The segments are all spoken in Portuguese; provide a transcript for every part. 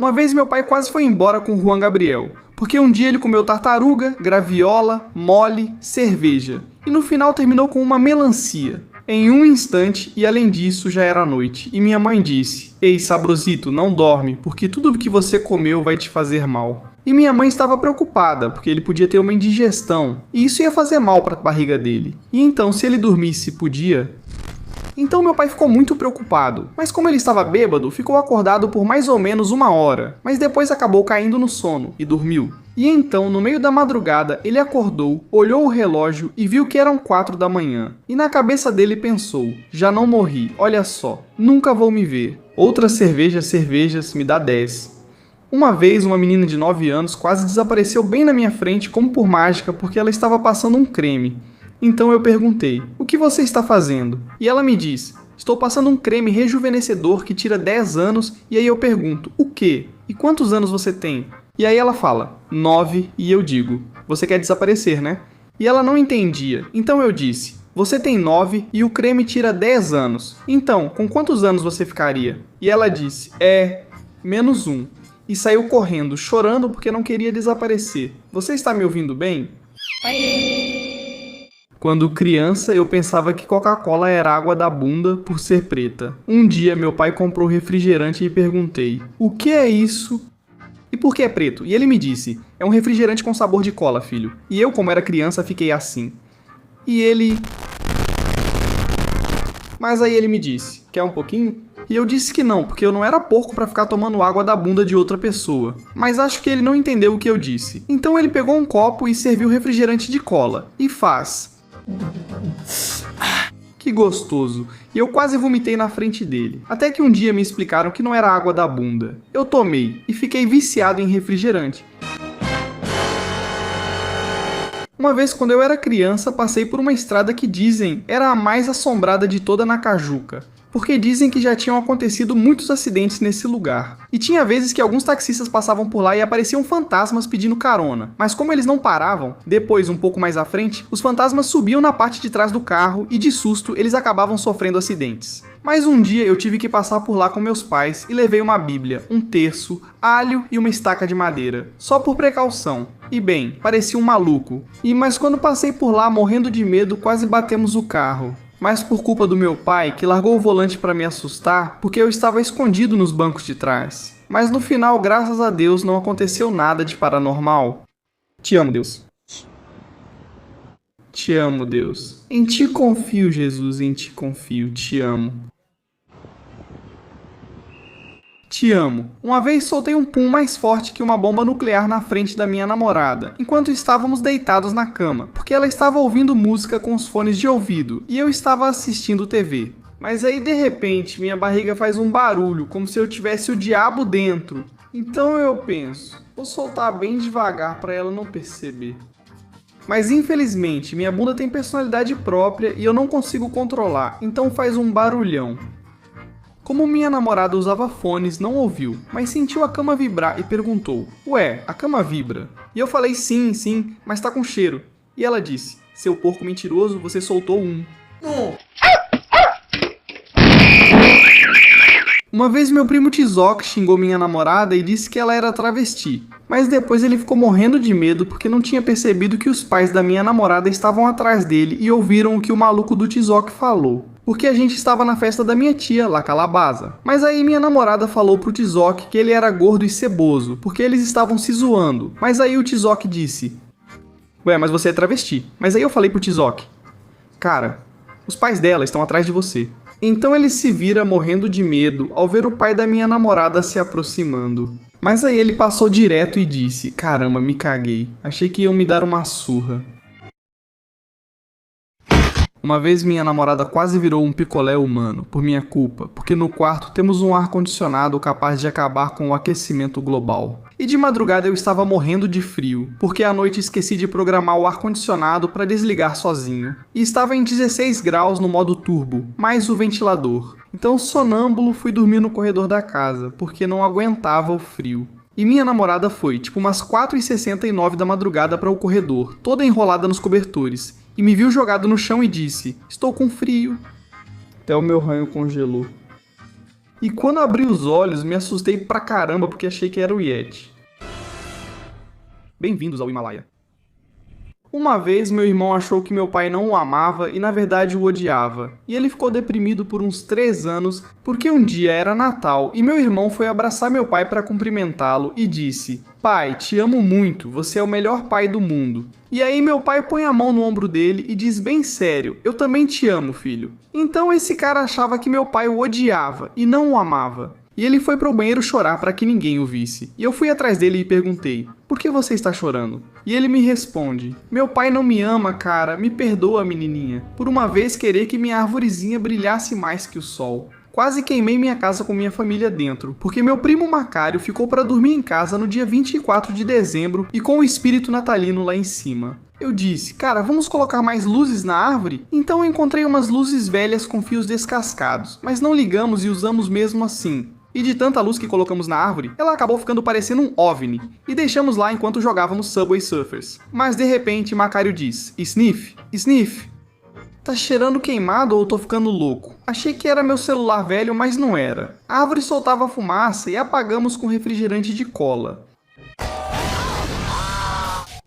Uma vez meu pai quase foi embora com o Juan Gabriel, porque um dia ele comeu tartaruga, graviola, mole, cerveja, e no final terminou com uma melancia. Em um instante, e além disso já era noite, e minha mãe disse: "Ei, sabrosito, não dorme, porque tudo que você comeu vai te fazer mal." E minha mãe estava preocupada, porque ele podia ter uma indigestão, e isso ia fazer mal para a barriga dele. E então, se ele dormisse, podia? Então meu pai ficou muito preocupado, mas como ele estava bêbado, ficou acordado por mais ou menos 1 hora, mas depois acabou caindo no sono e dormiu. E então, no meio da madrugada, ele acordou, olhou o relógio e viu que eram 4 da manhã. E na cabeça dele pensou: já não morri, olha só, nunca vou me ver. Outras cervejas, me dá 10. Uma vez, uma menina de 9 anos quase desapareceu bem na minha frente como por mágica porque ela estava passando um creme. Então eu perguntei: "O que você está fazendo?" E ela me diz: "Estou passando um creme rejuvenescedor que tira 10 anos." E aí eu pergunto: "O quê? E quantos anos você tem?" E aí ela fala: 9, e eu digo: "Você quer desaparecer, né?" E ela não entendia. Então eu disse: "Você tem 9 e o creme tira 10 anos. Então, com quantos anos você ficaria?" E ela disse: menos 1. E saiu correndo, chorando porque não queria desaparecer. Você está me ouvindo bem? Quando criança, eu pensava que Coca-Cola era água da bunda por ser preta. Um dia, meu pai comprou refrigerante e perguntei: "O que é isso? E por que é preto?" E ele me disse: "É um refrigerante com sabor de cola, filho." E eu, como era criança, fiquei assim. E ele... Mas aí ele me disse: "Quer um pouquinho?" E eu disse que não, porque eu não era porco pra ficar tomando água da bunda de outra pessoa. Mas acho que ele não entendeu o que eu disse. Então ele pegou um copo e serviu refrigerante de cola. E faz... Que gostoso. E eu quase vomitei na frente dele. Até que um dia me explicaram que não era água da bunda. Eu tomei e fiquei viciado em refrigerante. Uma vez, quando eu era criança, passei por uma estrada que dizem era a mais assombrada de toda Nacajuca, porque dizem que já tinham acontecido muitos acidentes nesse lugar. E tinha vezes que alguns taxistas passavam por lá e apareciam fantasmas pedindo carona, mas como eles não paravam, depois, um pouco mais à frente, os fantasmas subiam na parte de trás do carro e de susto eles acabavam sofrendo acidentes. Mas um dia eu tive que passar por lá com meus pais e levei uma bíblia, um terço, alho e uma estaca de madeira, só por precaução. E bem, parecia um maluco. Mas quando passei por lá morrendo de medo, quase batemos o carro. Mas por culpa do meu pai, que largou o volante para me assustar, porque eu estava escondido nos bancos de trás. Mas no final, graças a Deus, não aconteceu nada de paranormal. Te amo, Deus. Te amo, Deus. Em ti confio, Jesus, em ti confio, te amo. Te amo. Uma vez soltei um pum mais forte que uma bomba nuclear na frente da minha namorada, enquanto estávamos deitados na cama, porque ela estava ouvindo música com os fones de ouvido e eu estava assistindo TV. Mas aí de repente minha barriga faz um barulho, como se eu tivesse o diabo dentro. Então eu penso, vou soltar bem devagar para ela não perceber. Mas infelizmente minha bunda tem personalidade própria e eu não consigo controlar, então faz um barulhão. Como minha namorada usava fones, não ouviu, mas sentiu a cama vibrar e perguntou: "Ué, a cama vibra?" E eu falei: sim, mas tá com cheiro. E ela disse: "Seu porco mentiroso, você soltou um." Uma vez meu primo Tizoc xingou minha namorada e disse que ela era travesti. Mas depois ele ficou morrendo de medo porque não tinha percebido que os pais da minha namorada estavam atrás dele e ouviram o que o maluco do Tizoc falou. Porque a gente estava na festa da minha tia, La Calabaza. Mas aí minha namorada falou pro Tizoc que ele era gordo e ceboso, porque eles estavam se zoando. Mas aí o Tizoc disse: "Ué, mas você é travesti." Mas aí eu falei pro Tizoc: "Cara, os pais dela estão atrás de você." Então ele se vira morrendo de medo ao ver o pai da minha namorada se aproximando. Mas aí ele passou direto e disse: "Caramba, me caguei. Achei que iam me dar uma surra." Uma vez minha namorada quase virou um picolé humano, por minha culpa, porque no quarto temos um ar-condicionado capaz de acabar com o aquecimento global. E de madrugada eu estava morrendo de frio, porque à noite esqueci de programar o ar-condicionado para desligar sozinho. E estava em 16 graus no modo turbo, mais o ventilador. Então sonâmbulo fui dormir no corredor da casa, porque não aguentava o frio. E minha namorada foi, tipo umas 4h69 da madrugada para o corredor, toda enrolada nos cobertores. E me viu jogado no chão e disse: "Estou com frio." Até o meu ranho congelou. E quando abri os olhos, me assustei pra caramba porque achei que era o Yeti. Bem-vindos ao Himalaia. Uma vez, meu irmão achou que meu pai não o amava e na verdade o odiava. E ele ficou deprimido por uns 3 anos porque um dia era Natal e meu irmão foi abraçar meu pai para cumprimentá-lo e disse: "Pai, te amo muito, você é o melhor pai do mundo." E aí meu pai põe a mão no ombro dele e diz bem sério: "Eu também te amo, filho." Então esse cara achava que meu pai o odiava e não o amava. E ele foi pro banheiro chorar para que ninguém o visse. E eu fui atrás dele e perguntei: "Por que você está chorando?" E ele me responde: "Meu pai não me ama, cara, me perdoa, menininha, por uma vez querer que minha arvorezinha brilhasse mais que o sol." Quase queimei minha casa com minha família dentro, porque meu primo Macário ficou para dormir em casa no dia 24 de dezembro e com o espírito natalino lá em cima. Eu disse: "Cara, vamos colocar mais luzes na árvore?" Então eu encontrei umas luzes velhas com fios descascados, mas não ligamos e usamos mesmo assim. E de tanta luz que colocamos na árvore, ela acabou ficando parecendo um OVNI, e deixamos lá enquanto jogávamos Subway Surfers. Mas de repente Macário diz: "Sniff, Sniff, tá cheirando queimado ou tô ficando louco?" Achei que era meu celular velho, mas não era. A árvore soltava fumaça e apagamos com refrigerante de cola.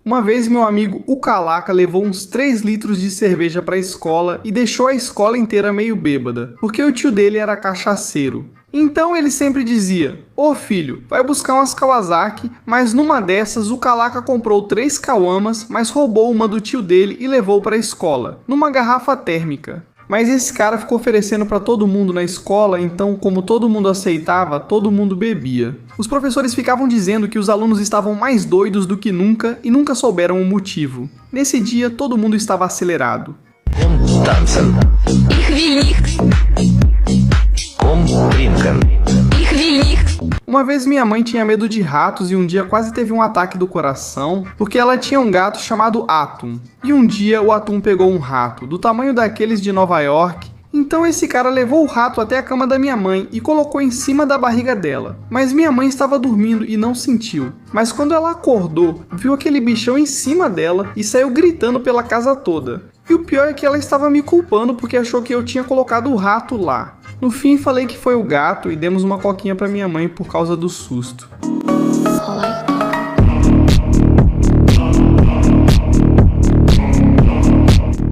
Uma vez meu amigo o Calaca levou uns 3 litros de cerveja pra escola e deixou a escola inteira meio bêbada, porque o tio dele era cachaceiro. Então ele sempre dizia: "Ô filho, vai buscar umas Kawasaki", mas numa dessas o Calaca comprou 3 Kawamas, mas roubou uma do tio dele e levou para a escola, numa garrafa térmica. Mas esse cara ficou oferecendo para todo mundo na escola, então como todo mundo aceitava, todo mundo bebia. Os professores ficavam dizendo que os alunos estavam mais doidos do que nunca e nunca souberam o motivo. Nesse dia todo mundo estava acelerado. Uma vez minha mãe tinha medo de ratos e um dia quase teve um ataque do coração, porque ela tinha um gato chamado Atum. E um dia o Atum pegou um rato, do tamanho daqueles de Nova York. Então esse cara levou o rato até a cama da minha mãe e colocou em cima da barriga dela. Mas minha mãe estava dormindo e não sentiu. Mas quando ela acordou, viu aquele bichão em cima dela e saiu gritando pela casa toda. E o pior é que ela estava me culpando porque achou que eu tinha colocado o rato lá. No fim falei que foi o gato e demos uma coquinha para minha mãe por causa do susto.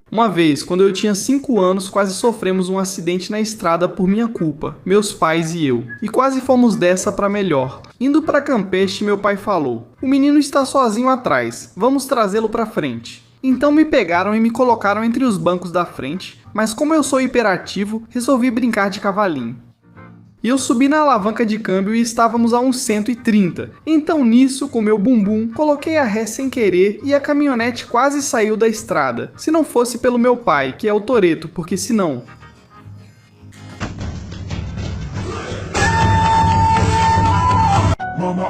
Uma vez, quando eu tinha 5 anos, quase sofremos um acidente na estrada por minha culpa, meus pais e eu. E quase fomos dessa para melhor. Indo para Campeche, meu pai falou: "O menino está sozinho atrás, vamos trazê-lo para frente." Então me pegaram e me colocaram entre os bancos da frente, mas como eu sou hiperativo, resolvi brincar de cavalinho. E eu subi na alavanca de câmbio e estávamos a uns 130. Então nisso, com meu bumbum, coloquei a ré sem querer e a caminhonete quase saiu da estrada. Se não fosse pelo meu pai, que é o Toretto, porque senão... Mama,